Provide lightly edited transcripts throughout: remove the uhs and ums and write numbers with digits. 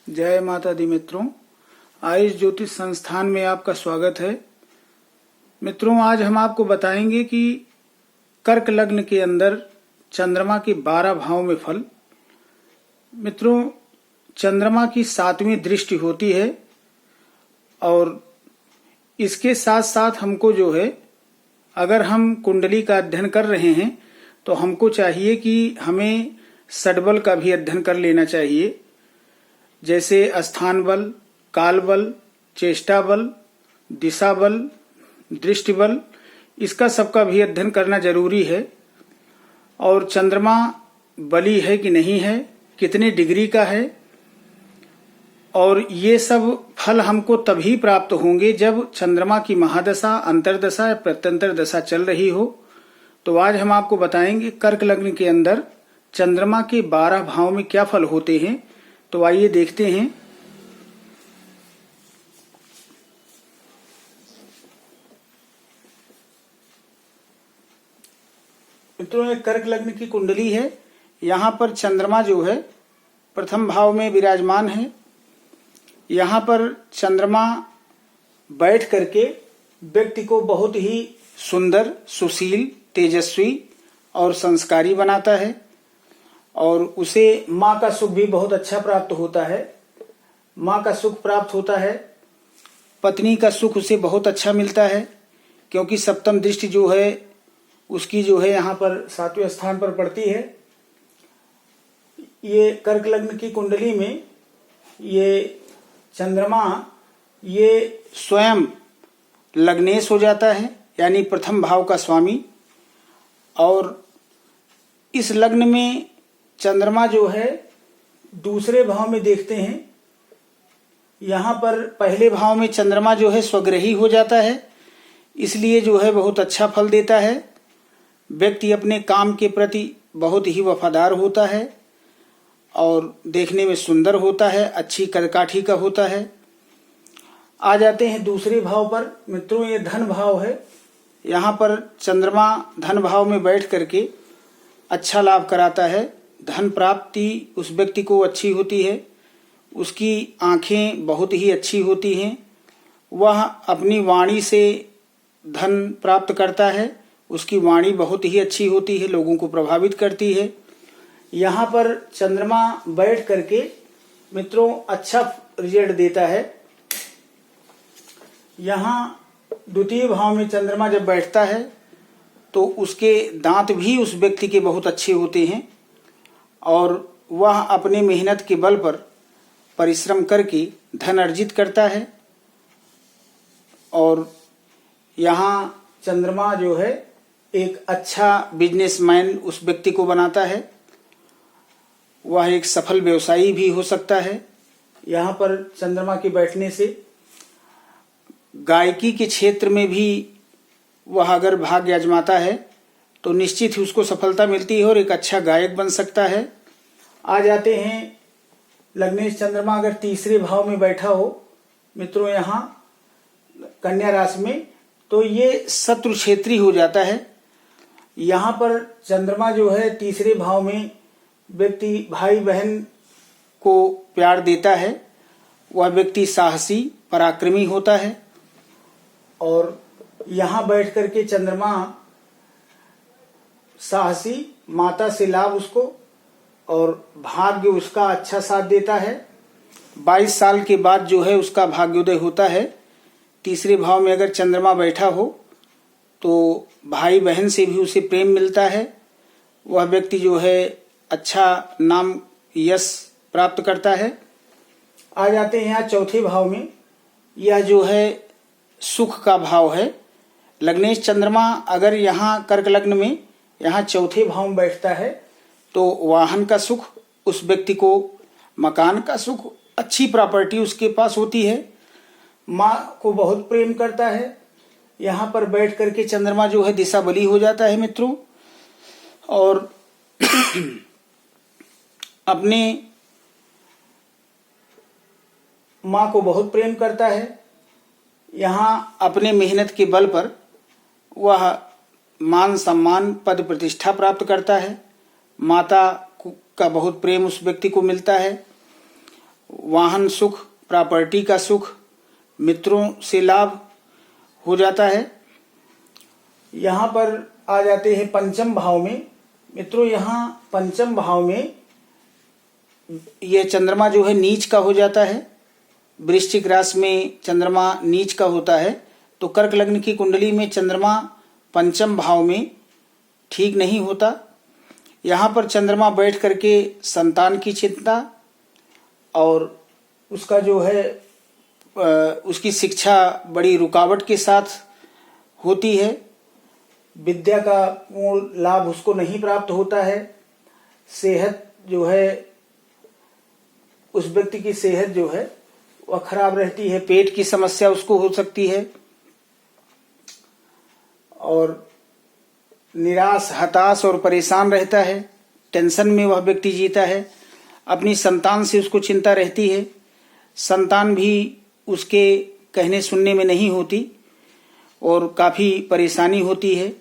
जय माता दी मित्रों, आयुष ज्योतिष संस्थान में आपका स्वागत है। मित्रों, आज हम आपको बताएंगे कि कर्क लग्न के अंदर चंद्रमा के 12 भाव में फल। मित्रों, चंद्रमा की 7वीं दृष्टि होती है और इसके साथ साथ हमको जो है, अगर हम कुंडली का अध्ययन कर रहे हैं तो हमको चाहिए कि हमें षड्बल का भी अध्ययन कर लेना चाहिए, जैसे स्थान बल, काल बल, चेष्टा बल, दिशा बल, दृष्टि बल, इसका सबका भी अध्ययन करना जरूरी है। और चंद्रमा बली है कि नहीं है, कितने डिग्री का है, और ये सब फल हमको तभी प्राप्त होंगे जब चंद्रमा की महादशा, अंतरदशा या प्रत्यंतर दशा चल रही हो। तो आज हम आपको बताएंगे कर्क लग्न के अंदर चंद्रमा के 12 भाव में क्या फल होते हैं। तो आइए देखते हैं। मित्रों, एक कर्क लग्न की कुंडली है। यहाँ पर चंद्रमा जो है प्रथम भाव में विराजमान है। यहाँ पर चंद्रमा बैठ करके व्यक्ति को बहुत ही सुंदर, सुशील, तेजस्वी और संस्कारी बनाता है और उसे माँ का सुख भी बहुत अच्छा प्राप्त होता है। माँ का सुख प्राप्त होता है, पत्नी का सुख उसे बहुत अच्छा मिलता है, क्योंकि सप्तम दृष्टि जो है उसकी जो है यहाँ पर 7वें स्थान पर पड़ती है। ये कर्क लग्न की कुंडली में ये चंद्रमा ये स्वयं लग्नेश हो जाता है, यानी प्रथम भाव का स्वामी। और इस लग्न में चंद्रमा जो है दूसरे भाव में देखते हैं, यहाँ पर पहले भाव में चंद्रमा जो है स्वग्रही हो जाता है, इसलिए जो है बहुत अच्छा फल देता है। व्यक्ति अपने काम के प्रति बहुत ही वफादार होता है और देखने में सुंदर होता है, अच्छी कदकाठी का होता है। आ जाते हैं दूसरे भाव पर। मित्रों, ये धन भाव है। यहाँ पर चंद्रमा धन भाव में बैठ करके अच्छा लाभ कराता है। धन प्राप्ति उस व्यक्ति को अच्छी होती है, उसकी आंखें बहुत ही अच्छी होती हैं, वह अपनी वाणी से धन प्राप्त करता है, उसकी वाणी बहुत ही अच्छी होती है, लोगों को प्रभावित करती है। यहाँ पर चंद्रमा बैठ करके मित्रों अच्छा रिजल्ट देता है। यहाँ द्वितीय भाव में चंद्रमा जब बैठता है तो उसके दांत भी उस व्यक्ति के बहुत अच्छे होते हैं और वह अपने मेहनत के बल पर परिश्रम करके धन अर्जित करता है। और यहाँ चंद्रमा जो है एक अच्छा बिजनेसमैन उस व्यक्ति को बनाता है, वह एक सफल व्यवसायी भी हो सकता है। यहाँ पर चंद्रमा के बैठने से गायकी के क्षेत्र में भी वह अगर भाग्य आजमाता है तो निश्चित ही उसको सफलता मिलती है और एक अच्छा गायक बन सकता है। आ जाते हैं लग्नेश चंद्रमा अगर तीसरे भाव में बैठा हो मित्रों यहाँ कन्या राशि में, तो ये शत्रु क्षेत्री हो जाता है। यहाँ पर चंद्रमा जो है तीसरे भाव में व्यक्ति भाई बहन को प्यार देता है, वह व्यक्ति साहसी, पराक्रमी होता है। और यहाँ बैठ करके चंद्रमा साहसी, माता से लाभ उसको और भाग्य उसका अच्छा साथ देता है। 22 साल के बाद जो है उसका भाग्योदय होता है। तीसरे भाव में अगर चंद्रमा बैठा हो तो भाई बहन से भी उसे प्रेम मिलता है, वह व्यक्ति जो है अच्छा नाम यश प्राप्त करता है। आ जाते हैं यहाँ चौथे भाव में। यह जो है सुख का भाव है। लग्नेश चंद्रमा अगर यहाँ कर्क लग्न में यहाँ चौथे भाव में बैठता है तो वाहन का सुख उस व्यक्ति को, मकान का सुख, अच्छी प्रॉपर्टी उसके पास होती है, माँ को बहुत प्रेम करता है। यहाँ पर बैठ करके चंद्रमा जो है दिशा बली हो जाता है मित्रों, और अपने माँ को बहुत प्रेम करता है। यहाँ अपने मेहनत के बल पर वह मान सम्मान, पद प्रतिष्ठा प्राप्त करता है। माता का बहुत प्रेम उस व्यक्ति को मिलता है। वाहन सुख, प्रॉपर्टी का सुख, मित्रों से लाभ हो जाता है। यहाँ पर आ जाते हैं पंचम भाव में। मित्रों, यहाँ पंचम भाव में यह चंद्रमा जो है नीच का हो जाता है। वृश्चिक राशि में चंद्रमा नीच का होता है, तो कर्क लग्न की कुंडली में चंद्रमा पंचम भाव में ठीक नहीं होता। यहाँ पर चंद्रमा बैठ करके संतान की चिंता और उसका जो है उसकी शिक्षा बड़ी रुकावट के साथ होती है। विद्या का पूर्ण लाभ उसको नहीं प्राप्त होता है। सेहत जो है, उस व्यक्ति की सेहत जो है वह खराब रहती है। पेट की समस्या उसको हो सकती है और निराश, हताश और परेशान रहता है। टेंशन में वह व्यक्ति जीता है। अपनी संतान से उसको चिंता रहती है। संतान भी उसके कहने सुनने में नहीं होती और काफी परेशानी होती है।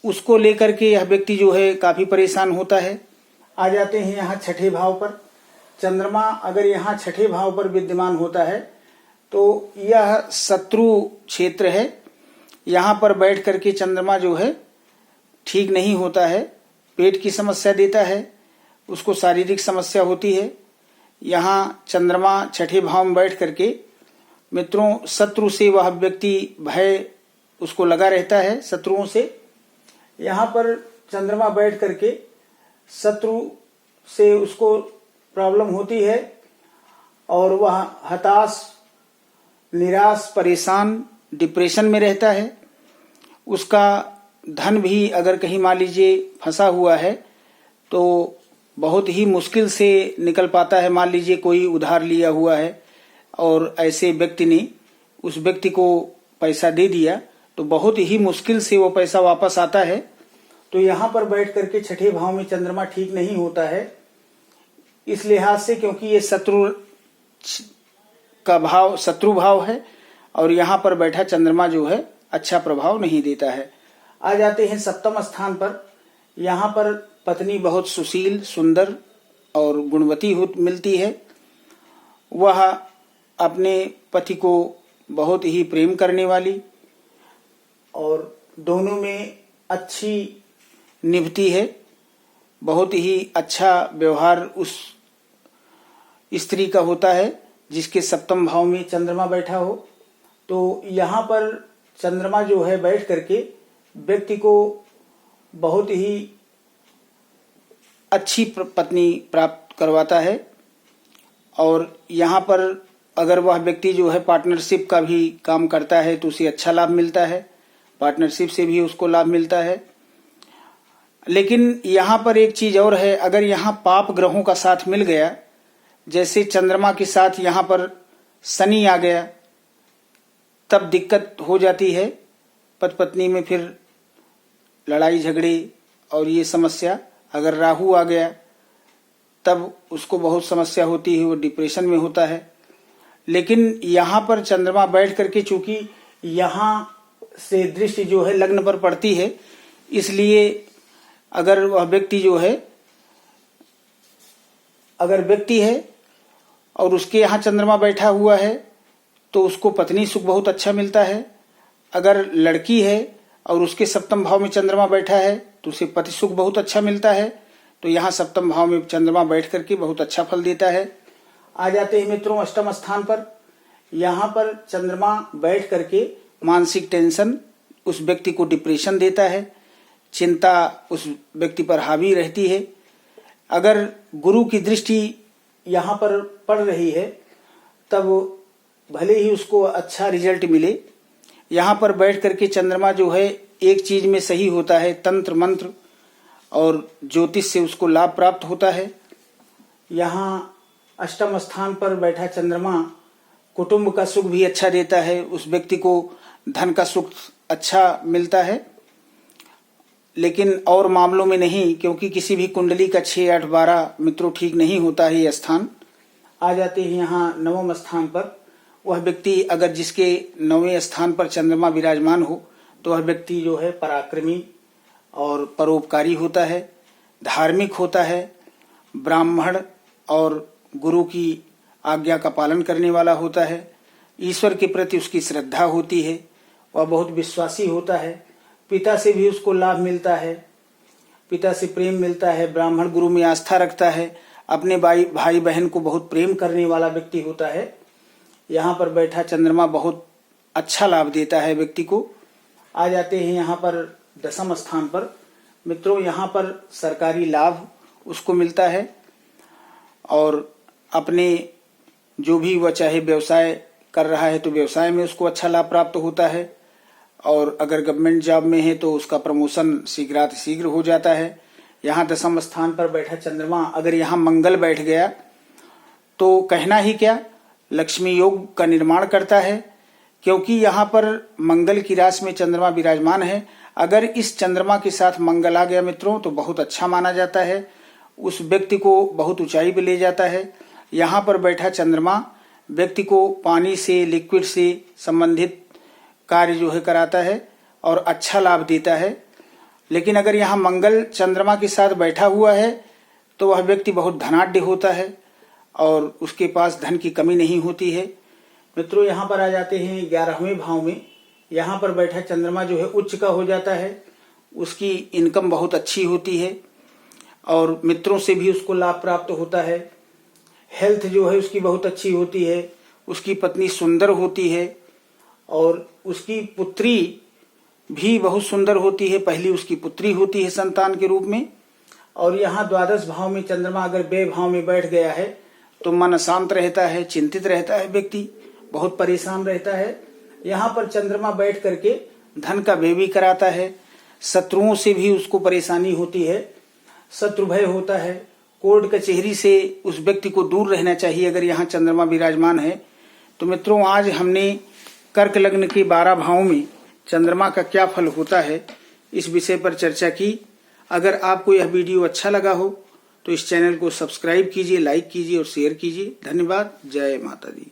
उसको लेकर के यह व्यक्ति जो है काफी परेशान होता है। आ जाते हैं यहाँ छठे भाव पर। चंद्रमा अगर यहाँ छठे भाव पर विद्यमान होता है तो यह शत्रु क्षेत्र है। यहाँ पर बैठ करके चंद्रमा जो है ठीक नहीं होता है। पेट की समस्या देता है, उसको शारीरिक समस्या होती है। यहाँ चंद्रमा छठे भाव में बैठ करके मित्रों शत्रु से वह व्यक्ति भय उसको लगा रहता है, शत्रुओं से। यहाँ पर चंद्रमा बैठ करके शत्रु से उसको प्रॉब्लम होती है और वह हताश, निराश, परेशान, डिप्रेशन में रहता है। उसका धन भी अगर कहीं मान लीजिए फंसा हुआ है तो बहुत ही मुश्किल से निकल पाता है। मान लीजिए कोई उधार लिया हुआ है और ऐसे व्यक्ति ने उस व्यक्ति को पैसा दे दिया तो बहुत ही मुश्किल से वो पैसा वापस आता है। तो यहाँ पर बैठ करके छठे भाव में चंद्रमा ठीक नहीं होता है इस लिहाज से, क्योंकि ये शत्रु का भाव, शत्रु भाव है और यहाँ पर बैठा चंद्रमा जो है अच्छा प्रभाव नहीं देता है। आ जाते हैं सप्तम स्थान पर। यहाँ पर पत्नी बहुत सुशील, सुंदर और गुणवती मिलती है। वह अपने पति को बहुत ही प्रेम करने वाली और दोनों में अच्छी निभती है। बहुत ही अच्छा व्यवहार उस स्त्री का होता है जिसके सप्तम भाव में चंद्रमा बैठा हो। तो यहाँ पर चंद्रमा जो है बैठ करके व्यक्ति को बहुत ही अच्छी पत्नी प्राप्त करवाता है। और यहाँ पर अगर वह व्यक्ति जो है पार्टनरशिप का भी काम करता है तो उसे अच्छा लाभ मिलता है, पार्टनरशिप से भी उसको लाभ मिलता है। लेकिन यहाँ पर एक चीज और है, अगर यहाँ पाप ग्रहों का साथ मिल गया, जैसे चंद्रमा के साथ यहाँ पर शनि आ गया, तब दिक्कत हो जाती है। पति पत्नी में फिर लड़ाई झगड़े और ये समस्या। अगर राहु आ गया तब उसको बहुत समस्या होती है, वो डिप्रेशन में होता है। लेकिन यहाँ पर चंद्रमा बैठ करके चूंकि यहाँ से दृष्टि जो है लग्न पर पड़ती है, इसलिए अगर वह व्यक्ति जो है, अगर व्यक्ति है और उसके यहाँ चंद्रमा बैठा हुआ है तो उसको पत्नी सुख बहुत अच्छा मिलता है। अगर लड़की है और उसके सप्तम भाव में चंद्रमा बैठा है तो उसे पति सुख बहुत अच्छा मिलता है। तो यहाँ सप्तम भाव में चंद्रमा बैठ करके बहुत अच्छा फल देता है। आ जाते हैं मित्रों अष्टम स्थान पर। यहाँ पर चंद्रमा बैठ करके मानसिक टेंशन, उस व्यक्ति को डिप्रेशन देता है, चिंता उस व्यक्ति पर हावी रहती है। अगर गुरु की दृष्टि यहाँ पर पड़ रही है तब भले ही उसको अच्छा रिजल्ट मिले। यहाँ पर बैठ करके चंद्रमा जो है एक चीज में सही होता है, तंत्र मंत्र और ज्योतिष से उसको लाभ प्राप्त होता है। यहाँ अष्टम स्थान पर बैठा चंद्रमा कुटुंब का सुख भी अच्छा देता है, उस व्यक्ति को धन का सुख अच्छा मिलता है। लेकिन और मामलों में नहीं, क्योंकि किसी भी कुंडली का 6, 8, 12 मित्रों ठीक नहीं होता है ये स्थान। आ जाते हैं यहाँ नवम स्थान पर। वह व्यक्ति अगर जिसके 9वें स्थान पर चंद्रमा विराजमान हो तो वह व्यक्ति जो है पराक्रमी और परोपकारी होता है, धार्मिक होता है, ब्राह्मण और गुरु की आज्ञा का पालन करने वाला होता है, ईश्वर के प्रति उसकी श्रद्धा होती है, वह बहुत विश्वासी होता है, पिता से भी उसको लाभ मिलता है, पिता से प्रेम मिलता है, ब्राह्मण गुरु में आस्था रखता है, अपने भाई बहन को बहुत प्रेम करने वाला व्यक्ति होता है। यहाँ पर बैठा चंद्रमा बहुत अच्छा लाभ देता है व्यक्ति को। आ जाते हैं यहाँ पर दशम स्थान पर। मित्रों, यहाँ पर सरकारी लाभ उसको मिलता है और अपने जो भी वह चाहे व्यवसाय कर रहा है तो व्यवसाय में उसको अच्छा लाभ प्राप्त होता है, और अगर गवर्नमेंट जॉब में है तो उसका प्रमोशन शीघ्र हो जाता है। यहाँ दशम स्थान पर बैठा चंद्रमा अगर यहाँ मंगल बैठ गया तो कहना ही क्या, लक्ष्मी योग का निर्माण करता है, क्योंकि यहाँ पर मंगल की राशि में चंद्रमा विराजमान है। अगर इस चंद्रमा के साथ मंगल आ गया मित्रों तो बहुत अच्छा माना जाता है, उस व्यक्ति को बहुत ऊंचाई पे ले जाता है। यहाँ पर बैठा चंद्रमा व्यक्ति को पानी से, लिक्विड से संबंधित कार्य जो है कराता है और अच्छा लाभ देता है। लेकिन अगर यहाँ मंगल चंद्रमा के साथ बैठा हुआ है तो वह व्यक्ति बहुत धनाढ्य होता है और उसके पास धन की कमी नहीं होती है। मित्रों, यहाँ पर आ जाते हैं 11वें भाव में। यहाँ पर बैठा चंद्रमा जो है उच्च का हो जाता है, उसकी इनकम बहुत अच्छी होती है और मित्रों से भी उसको लाभ प्राप्त होता है। हेल्थ जो है उसकी बहुत अच्छी होती है, उसकी पत्नी सुंदर होती है और उसकी पुत्री भी बहुत सुंदर होती है, पहली उसकी पुत्री होती है संतान के रूप में। और यहाँ द्वादश भाव में चंद्रमा अगर व्यय भाव में बैठ गया है तो मन अशांत रहता है, चिंतित रहता है, व्यक्ति बहुत परेशान रहता है। यहाँ पर चंद्रमा बैठ करके धन का व्यय भी कराता है, शत्रुओं से भी उसको परेशानी होती है, शत्रु भय होता है, कोर्ट कचहरी से उस व्यक्ति को दूर रहना चाहिए अगर यहाँ चंद्रमा विराजमान है। तो मित्रों, आज हमने कर्क लग्न के 12 भावों में चंद्रमा का क्या फल होता है इस विषय पर चर्चा की। अगर आपको यह वीडियो अच्छा लगा हो तो इस चैनल को सब्सक्राइब कीजिए, लाइक कीजिए और शेयर कीजिए। धन्यवाद। जय माता दी।